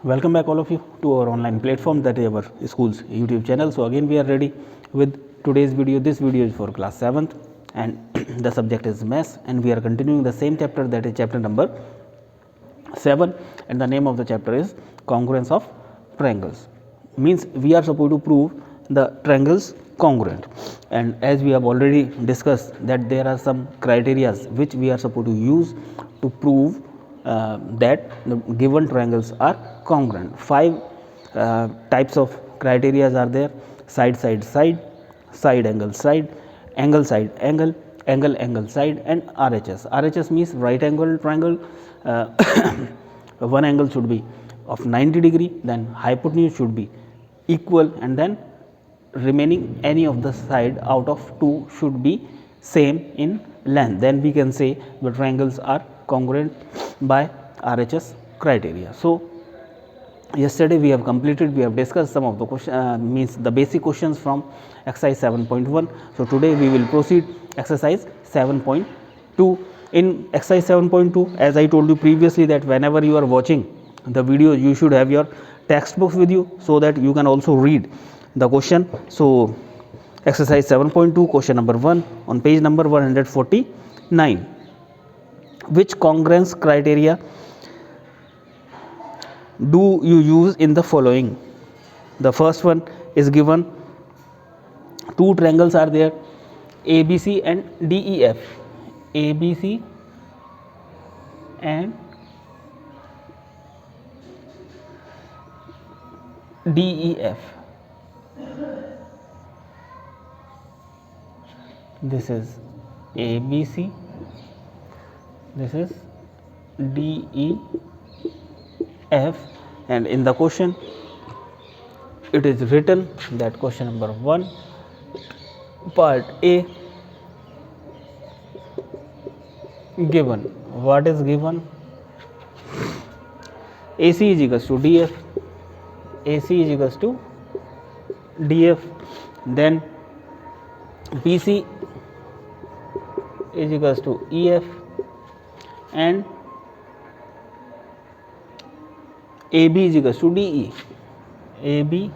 Welcome back all of you to our online platform, that is our school's YouTube channel. So again we are ready with today's video. This video is for class 7th and the subject is maths, and we are continuing the same chapter, that is chapter number 7, and the name of the chapter is congruence of triangles. Means we are supposed to prove the triangles congruent, and as we have already discussed that there are some criteria which we are supposed to use to prove that the given triangles are congruent. 5 types of criteria are there: side side side, side angle side, angle side angle, angle angle side, and RHS. RHS means right angle triangle. One angle should be of 90 degree, then hypotenuse should be equal, and then remaining any of the side out of 2 should be same in length. Then we can say the triangles are congruent by RHS criteria. So yesterday we have completed, we have discussed some of the question, means the basic questions from exercise 7.1. so today we will proceed exercise 7.2. in exercise 7.2, as I told you previously, that whenever you are watching the video you should have your textbooks with you so that you can also read the question. So exercise 7.2, question number 1 on page number 149. Which congruence criteria do you use in the following? The first one is given: two triangles are there, ABC and DEF. ABC and DEF. This is ABC, this is DEF, and in the question it is written that question number 1, part A, given. What is given? AC is equals to DF, AC is equals to DF, then BC is equals to EF, and AB is equals to DE. AB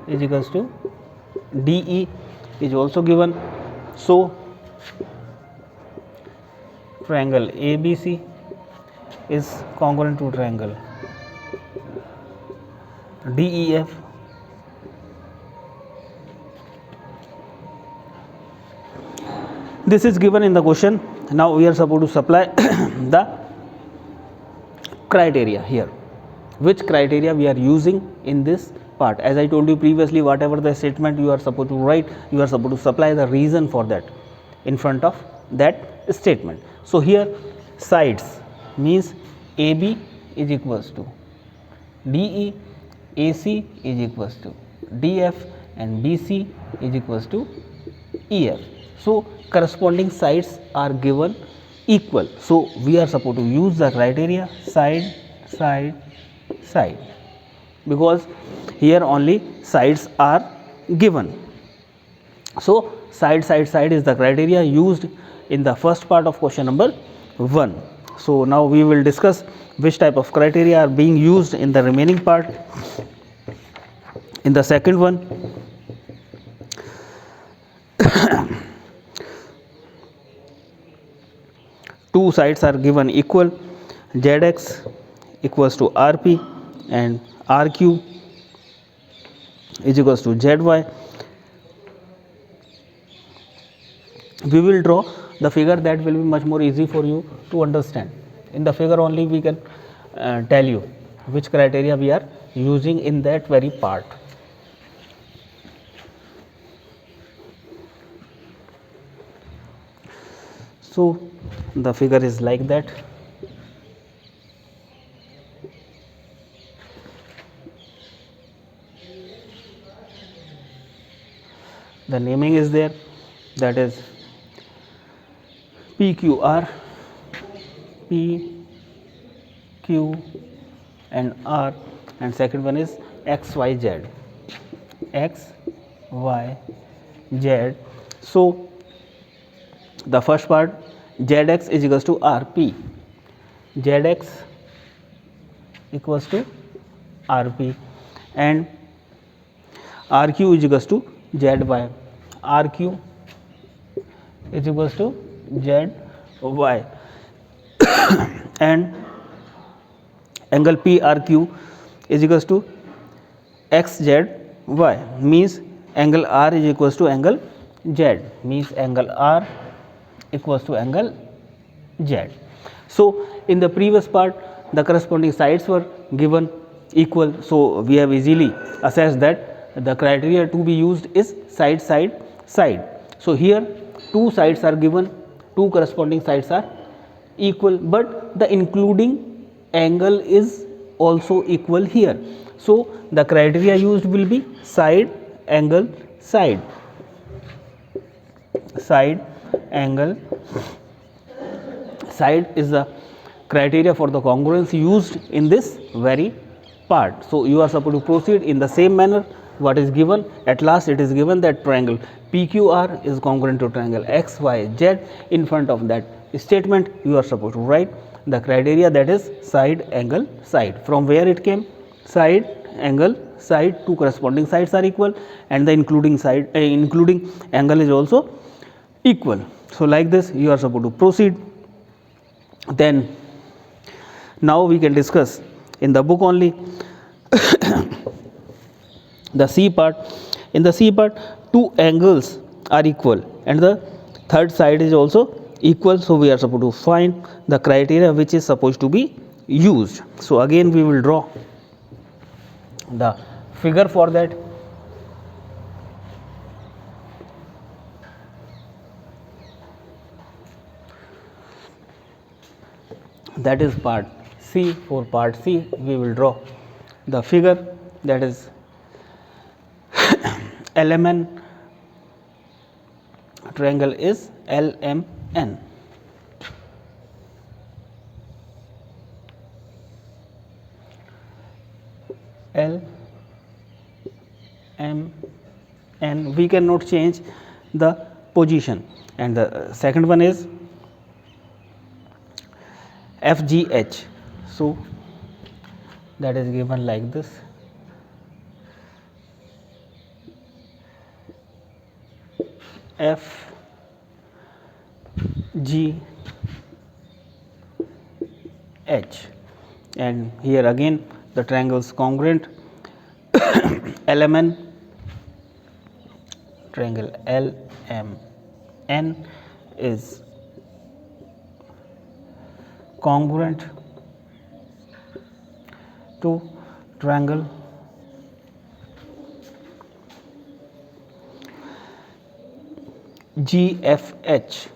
is equals to DE is also given. So triangle ABC is congruent to triangle DEF. This is given in the question. Now we are supposed to supply the criteria here. Which criteria we are using in this part? As I told you previously, whatever the statement you are supposed to write, you are supposed to supply the reason for that in front of that statement. So here sides means AB is equals to DE, AC is equals to DF, and BC is equals to EF. So corresponding sides are given equal. So we are supposed to use the criteria side, side, side, because here only sides are given. So side, side, side is the criteria used in the first part of question number 1. So now we will discuss which type of criteria are being used in the remaining part. In the second one, two sides are given equal, ZX equals to RP and RQ is equals to ZY. We will draw the figure, that will be much more easy for you to understand. In the figure only we can tell you which criteria we are using in that very part. So the figure is like that. The naming is there, that is PQR, P, Q and R, and second one is XYZ, XYZ. So the first part, ZX is equals to RP, ZX equals to RP and RQ is equals to ZY. RQ is equals to ZY and angle PRQ is equals to XZY, means angle R is equals to angle Z, means angle R equals to angle Z. So in the previous part the corresponding sides were given equal, so we have easily assessed that the criteria to be used is side, side, side. So here two sides are given, two corresponding sides are equal, but the including angle is also equal here. So the criteria used will be side, angle, side, side, angle, side is the criteria for the congruence used in this very part. So you are supposed to proceed in the same manner. What is given at last? It is given that triangle PQR is congruent to triangle XYZ. In front of that statement you are supposed to write the criteria, that is side, angle, side. From where it came? Side, angle, side, two corresponding sides are equal and the including side including angle is also equal. So like this you are supposed to proceed. Then now we can discuss in the book only the C part. In the C part two angles are equal and the third side is also equal, so we are supposed to find the criteria which is supposed to be used. So again we will draw the figure for that. That is part C. For part C we will draw the figure, that is LMN, triangle is LMN. LMN, we cannot change the position, and the second one is FGH. So that is given like this. FGH, and here again the triangles congruent. LMN, triangle LMN is congruent to triangle GFH,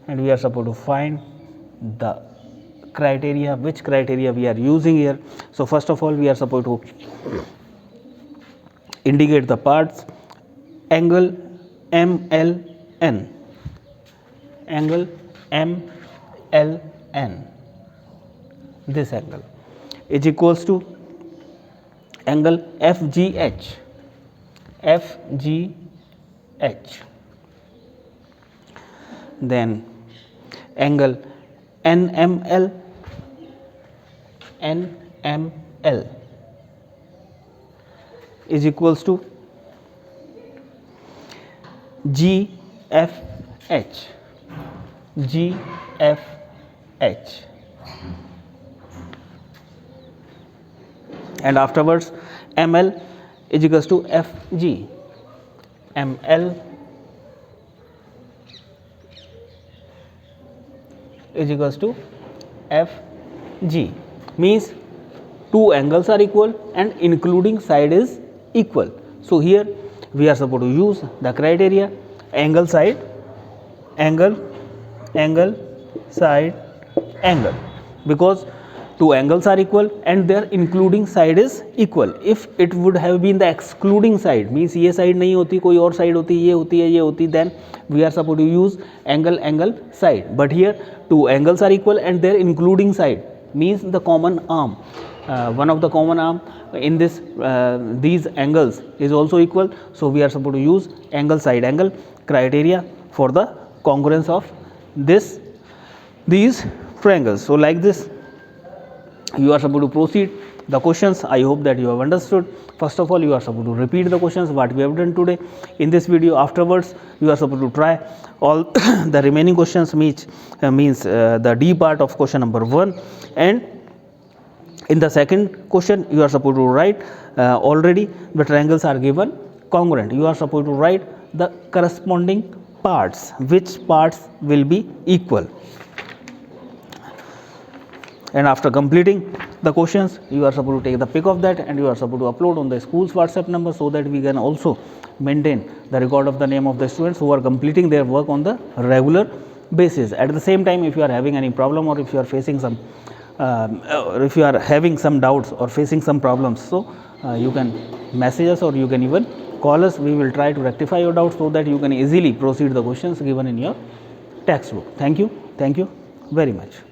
and we are supposed to find the criteria, which criteria we are using here. So first of all we are supposed to indicate the parts. Angle MLN, angle MLN, this angle is equals to angle FGH, then angle NML is equals to GFH, and afterwards ML is equals to FG, ML is equals to FG, means two angles are equal and including side is equal. So here we are supposed to use the criteria angle, side, angle, angle, side, angle, because two angles are equal and their including side is equal. If it would have been the excluding side, means ये side नहीं होती, कोई और side होती, ये होती है, ये होती, then we are supposed to use angle, angle, side. But here two angles are equal and their including side means the common arm. One of the common arm in this these angles is also equal, so we are supposed to use angle, side, angle criteria for the congruence of these triangles. So like this you are supposed to proceed the questions. I hope that you have understood. First of all, you are supposed to repeat the questions what we have done today in this video. Afterwards, you are supposed to try all the remaining questions, means the D part of question number 1, and in the second question you are supposed to write already the triangles are given congruent. You are supposed to write the corresponding parts, which parts will be equal. And after completing the questions, you are supposed to take the pic of that and you are supposed to upload on the school's WhatsApp number, so that we can also maintain the record of the name of the students who are completing their work on the regular basis. At the same time, if you are having any problem, or if you are facing some if you are having some doubts or facing some problems, so you can message us or you can even call us. We will try to rectify your doubts so that you can easily proceed the questions given in your textbook. Thank you very much.